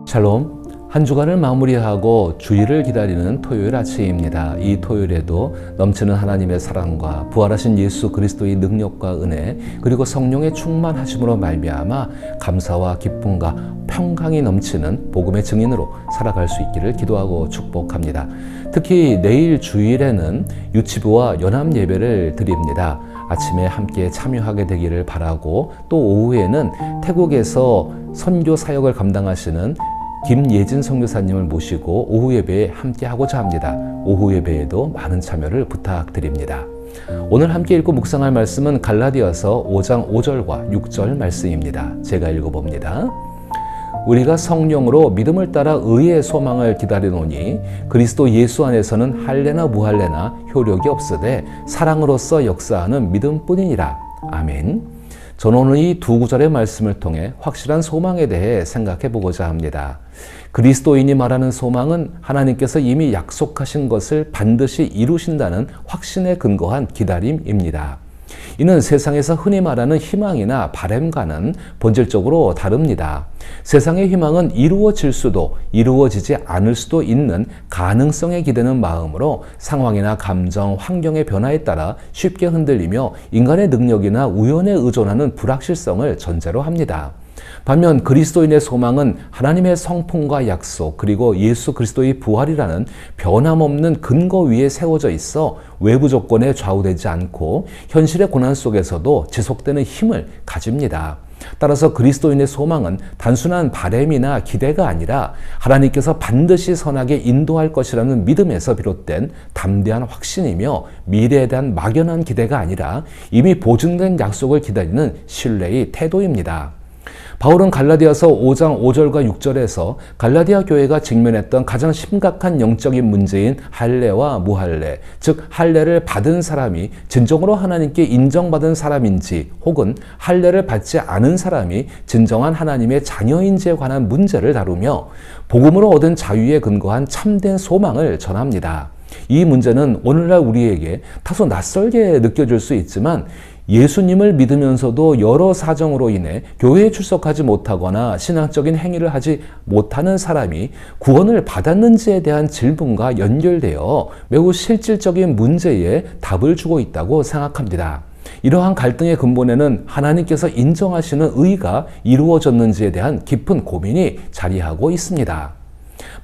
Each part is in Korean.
샬롬, 한 주간을 마무리하고 주일을 기다리는 토요일 아침입니다. 이 토요일에도 넘치는 하나님의 사랑과 부활하신 예수 그리스도의 능력과 은혜 그리고 성령의 충만하심으로 말미암아 감사와 기쁨과 평강이 넘치는 복음의 증인으로 살아갈 수 있기를 기도하고 축복합니다. 특히 내일 주일에는 유치부와 연합 예배를 드립니다. 아침에 함께 참여하게 되기를 바라고 또 오후에는 태국에서 선교 사역을 감당하시는 김예진 선교사님을 모시고 오후 예배에 함께 하고자 합니다. 오후 예배에도 많은 참여를 부탁드립니다. 오늘 함께 읽고 묵상할 말씀은 갈라디아서 5장 5절과 6절 말씀입니다. 제가 읽어봅니다. 우리가 성령으로 믿음을 따라 의의 소망을 기다리노니 그리스도 예수 안에서는 할례나 무할례나 효력이 없으되 사랑으로서 역사하는 믿음뿐이니라. 아멘. 저는 오늘 이 두 구절의 말씀을 통해 확실한 소망에 대해 생각해 보고자 합니다. 그리스도인이 말하는 소망은 하나님께서 이미 약속하신 것을 반드시 이루신다는 확신에 근거한 기다림입니다. 이는 세상에서 흔히 말하는 희망이나 바람과는 본질적으로 다릅니다. 세상의 희망은 이루어질 수도 이루어지지 않을 수도 있는 가능성에 기대는 마음으로 상황이나 감정, 환경의 변화에 따라 쉽게 흔들리며 인간의 능력이나 우연에 의존하는 불확실성을 전제로 합니다. 반면 그리스도인의 소망은 하나님의 성품과 약속 그리고 예수 그리스도의 부활이라는 변함없는 근거 위에 세워져 있어 외부 조건에 좌우되지 않고 현실의 고난 속에서도 지속되는 힘을 가집니다. 따라서 그리스도인의 소망은 단순한 바람이나 기대가 아니라 하나님께서 반드시 선하게 인도할 것이라는 믿음에서 비롯된 담대한 확신이며 미래에 대한 막연한 기대가 아니라 이미 보증된 약속을 기다리는 신뢰의 태도입니다. 바울은 갈라디아서 5장 5절과 6절에서 갈라디아 교회가 직면했던 가장 심각한 영적인 문제인 할례와 무할례, 즉 할례를 받은 사람이 진정으로 하나님께 인정받은 사람인지 혹은 할례를 받지 않은 사람이 진정한 하나님의 자녀인지에 관한 문제를 다루며 복음으로 얻은 자유에 근거한 참된 소망을 전합니다. 이 문제는 오늘날 우리에게 다소 낯설게 느껴질 수 있지만 예수님을 믿으면서도 여러 사정으로 인해 교회에 출석하지 못하거나 신앙적인 행위를 하지 못하는 사람이 구원을 받았는지에 대한 질문과 연결되어 매우 실질적인 문제에 답을 주고 있다고 생각합니다. 이러한 갈등의 근본에는 하나님께서 인정하시는 의가 이루어졌는지에 대한 깊은 고민이 자리하고 있습니다.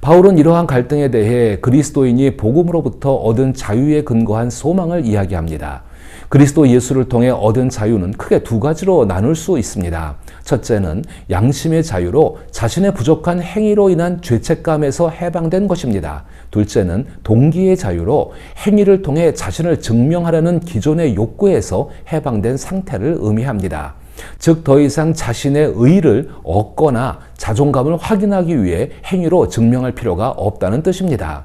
바울은 이러한 갈등에 대해 그리스도인이 복음으로부터 얻은 자유에 근거한 소망을 이야기합니다. 그리스도 예수를 통해 얻은 자유는 크게 두 가지로 나눌 수 있습니다. 첫째는 양심의 자유로 자신의 부족한 행위로 인한 죄책감에서 해방된 것입니다. 둘째는 동기의 자유로 행위를 통해 자신을 증명하려는 기존의 욕구에서 해방된 상태를 의미합니다. 즉 더 이상 자신의 의를 얻거나 자존감을 확인하기 위해 행위로 증명할 필요가 없다는 뜻입니다.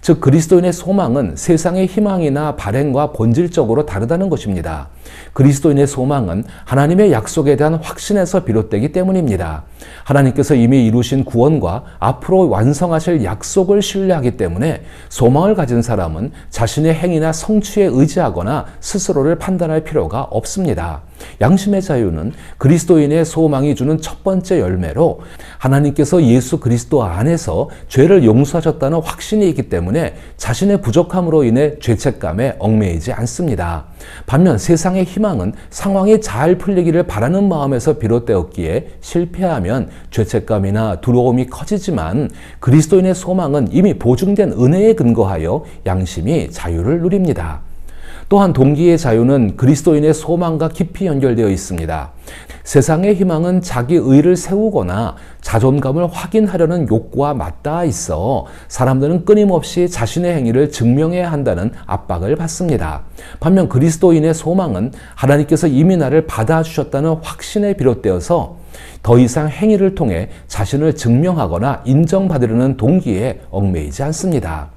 즉 그리스도인의 소망은 세상의 희망이나 발행과 본질적으로 다르다는 것입니다. 그리스도인의 소망은 하나님의 약속에 대한 확신에서 비롯되기 때문입니다. 하나님께서 이미 이루신 구원과 앞으로 완성하실 약속을 신뢰하기 때문에 소망을 가진 사람은 자신의 행위나 성취에 의지하거나 스스로를 판단할 필요가 없습니다. 양심의 자유는 그리스도인의 소망이 주는 첫 번째 열매로 하나님께서 예수 그리스도 안에서 죄를 용서하셨다는 확신이 있기 때문에 자신의 부족함으로 인해 죄책감에 얽매이지 않습니다. 반면 세상의 희망은 상황이 잘 풀리기를 바라는 마음에서 비롯되었기에 실패하면 죄책감이나 두려움이 커지지만 그리스도인의 소망은 이미 보증된 은혜에 근거하여 양심이 자유를 누립니다. 또한 동기의 자유는 그리스도인의 소망과 깊이 연결되어 있습니다. 세상의 희망은 자기 의를 세우거나 자존감을 확인하려는 욕구와 맞닿아 있어 사람들은 끊임없이 자신의 행위를 증명해야 한다는 압박을 받습니다. 반면 그리스도인의 소망은 하나님께서 이미 나를 받아주셨다는 확신에 비롯되어서 더 이상 행위를 통해 자신을 증명하거나 인정받으려는 동기에 얽매이지 않습니다.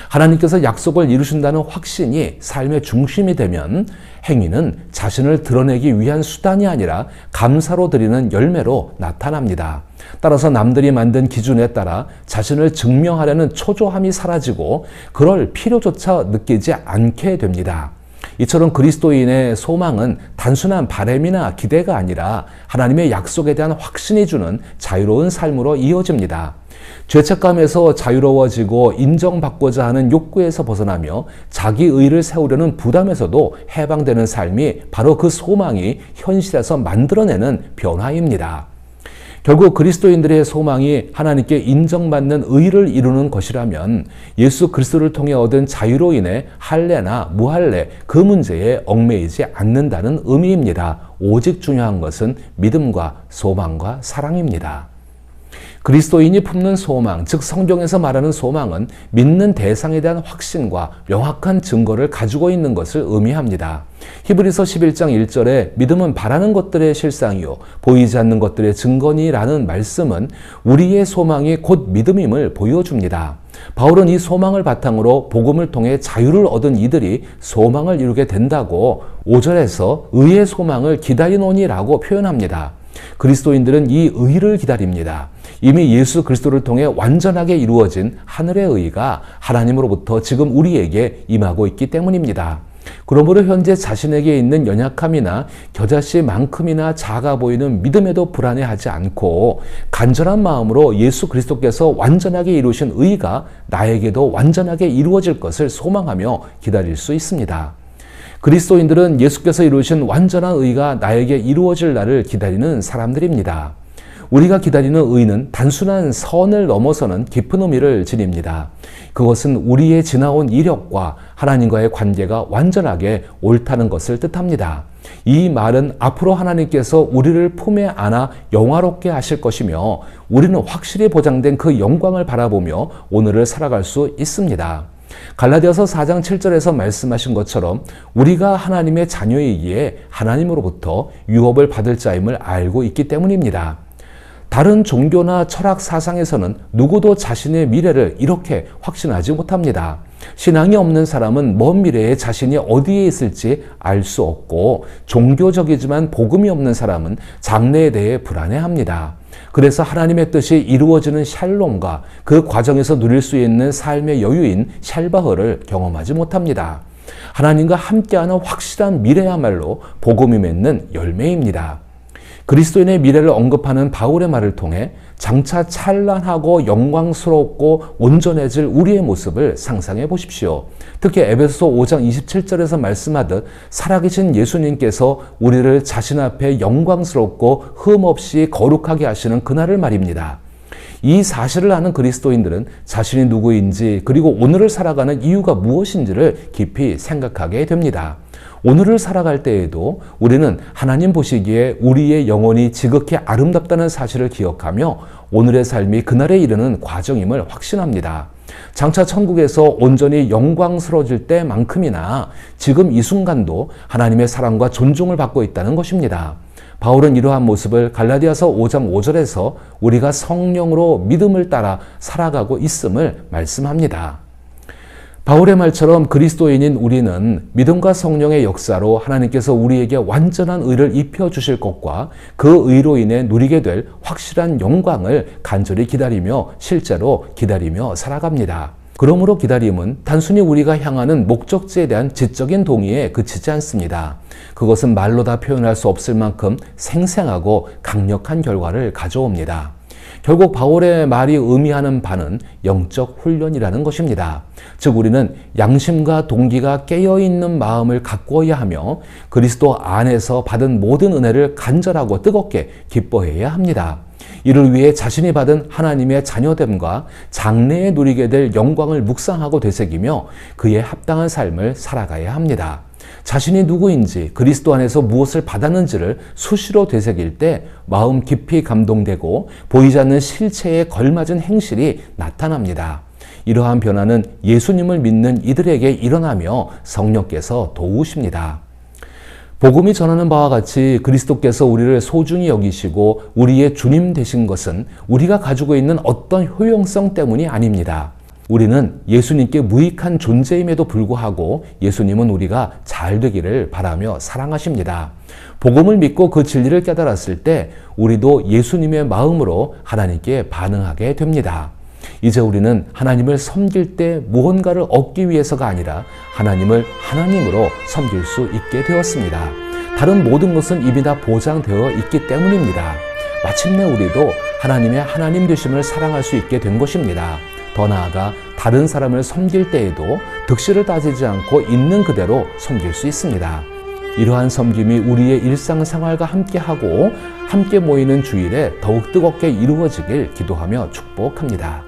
하나님께서 약속을 이루신다는 확신이 삶의 중심이 되면 행위는 자신을 드러내기 위한 수단이 아니라 감사로 드리는 열매로 나타납니다. 따라서 남들이 만든 기준에 따라 자신을 증명하려는 초조함이 사라지고 그럴 필요조차 느끼지 않게 됩니다. 이처럼 그리스도인의 소망은 단순한 바람이나 기대가 아니라 하나님의 약속에 대한 확신이 주는 자유로운 삶으로 이어집니다. 죄책감에서 자유로워지고 인정받고자 하는 욕구에서 벗어나며 자기 의를 세우려는 부담에서도 해방되는 삶이 바로 그 소망이 현실에서 만들어내는 변화입니다. 결국 그리스도인들의 소망이 하나님께 인정받는 의를 이루는 것이라면 예수 그리스도를 통해 얻은 자유로 인해 할례나 무할례 그 문제에 얽매이지 않는다는 의미입니다. 오직 중요한 것은 믿음과 소망과 사랑입니다. 그리스도인이 품는 소망, 즉 성경에서 말하는 소망은 믿는 대상에 대한 확신과 명확한 증거를 가지고 있는 것을 의미합니다. 히브리서 11장 1절에 믿음은 바라는 것들의 실상이요 보이지 않는 것들의 증거니라는 말씀은 우리의 소망이 곧 믿음임을 보여줍니다. 바울은 이 소망을 바탕으로 복음을 통해 자유를 얻은 이들이 소망을 이루게 된다고 5절에서 의의 소망을 기다리노니라고 표현합니다. 그리스도인들은 이 의를 기다립니다. 이미 예수 그리스도를 통해 완전하게 이루어진 하늘의 의가 하나님으로부터 지금 우리에게 임하고 있기 때문입니다. 그러므로 현재 자신에게 있는 연약함이나 겨자씨만큼이나 작아 보이는 믿음에도 불안해하지 않고 간절한 마음으로 예수 그리스도께서 완전하게 이루신 의가 나에게도 완전하게 이루어질 것을 소망하며 기다릴 수 있습니다. 그리스도인들은 예수께서 이루신 완전한 의가 나에게 이루어질 날을 기다리는 사람들입니다. 우리가 기다리는 의는 단순한 선을 넘어서는 깊은 의미를 지닙니다. 그것은 우리의 지나온 이력과 하나님과의 관계가 완전하게 옳다는 것을 뜻합니다. 이 말은 앞으로 하나님께서 우리를 품에 안아 영화롭게 하실 것이며 우리는 확실히 보장된 그 영광을 바라보며 오늘을 살아갈 수 있습니다. 갈라디아서 4장 7절에서 말씀하신 것처럼 우리가 하나님의 자녀이기에 하나님으로부터 유업을 받을 자임을 알고 있기 때문입니다. 다른 종교나 철학 사상에서는 누구도 자신의 미래를 이렇게 확신하지 못합니다. 신앙이 없는 사람은 먼 미래에 자신이 어디에 있을지 알 수 없고 종교적이지만 복음이 없는 사람은 장래에 대해 불안해합니다. 그래서 하나님의 뜻이 이루어지는 샬롬과 그 과정에서 누릴 수 있는 삶의 여유인 샬바흐를 경험하지 못합니다. 하나님과 함께하는 확실한 미래야말로 복음이 맺는 열매입니다. 그리스도인의 미래를 언급하는 바울의 말을 통해 장차 찬란하고 영광스럽고 온전해질 우리의 모습을 상상해 보십시오. 특히 에베소서 5장 27절에서 말씀하듯 살아계신 예수님께서 우리를 자신 앞에 영광스럽고 흠없이 거룩하게 하시는 그날을 말입니다. 이 사실을 아는 그리스도인들은 자신이 누구인지 그리고 오늘을 살아가는 이유가 무엇인지를 깊이 생각하게 됩니다. 오늘을 살아갈 때에도 우리는 하나님 보시기에 우리의 영혼이 지극히 아름답다는 사실을 기억하며 오늘의 삶이 그날에 이르는 과정임을 확신합니다. 장차 천국에서 온전히 영광스러워질 때만큼이나 지금 이 순간도 하나님의 사랑과 존중을 받고 있다는 것입니다. 바울은 이러한 모습을 갈라디아서 5장 5절에서 우리가 성령으로 믿음을 따라 살아가고 있음을 말씀합니다. 바울의 말처럼 그리스도인인 우리는 믿음과 성령의 역사로 하나님께서 우리에게 완전한 의를 입혀주실 것과 그 의로 인해 누리게 될 확실한 영광을 간절히 기다리며 실제로 기다리며 살아갑니다. 그러므로 기다림은 단순히 우리가 향하는 목적지에 대한 지적인 동의에 그치지 않습니다. 그것은 말로 다 표현할 수 없을 만큼 생생하고 강력한 결과를 가져옵니다. 결국 바울의 말이 의미하는 바는 영적 훈련이라는 것입니다. 즉 우리는 양심과 동기가 깨어있는 마음을 가꾸어야 하며 그리스도 안에서 받은 모든 은혜를 간절하고 뜨겁게 기뻐해야 합니다. 이를 위해 자신이 받은 하나님의 자녀됨과 장래에 누리게 될 영광을 묵상하고 되새기며 그에 합당한 삶을 살아가야 합니다. 자신이 누구인지 그리스도 안에서 무엇을 받았는지를 수시로 되새길 때 마음 깊이 감동되고 보이지 않는 실체에 걸맞은 행실이 나타납니다. 이러한 변화는 예수님을 믿는 이들에게 일어나며 성령께서 도우십니다. 복음이 전하는 바와 같이 그리스도께서 우리를 소중히 여기시고 우리의 주님 되신 것은 우리가 가지고 있는 어떤 효용성 때문이 아닙니다. 우리는 예수님께 무익한 존재임에도 불구하고 예수님은 우리가 잘 되기를 바라며 사랑하십니다. 복음을 믿고 그 진리를 깨달았을 때 우리도 예수님의 마음으로 하나님께 반응하게 됩니다. 이제 우리는 하나님을 섬길 때 무언가를 얻기 위해서가 아니라 하나님을 하나님으로 섬길 수 있게 되었습니다. 다른 모든 것은 이미 다 보장되어 있기 때문입니다. 마침내 우리도 하나님의 하나님 되심을 사랑할 수 있게 된 것입니다. 더 나아가 다른 사람을 섬길 때에도 득실을 따지지 않고 있는 그대로 섬길 수 있습니다. 이러한 섬김이 우리의 일상생활과 함께하고 함께 모이는 주일에 더욱 뜨겁게 이루어지길 기도하며 축복합니다.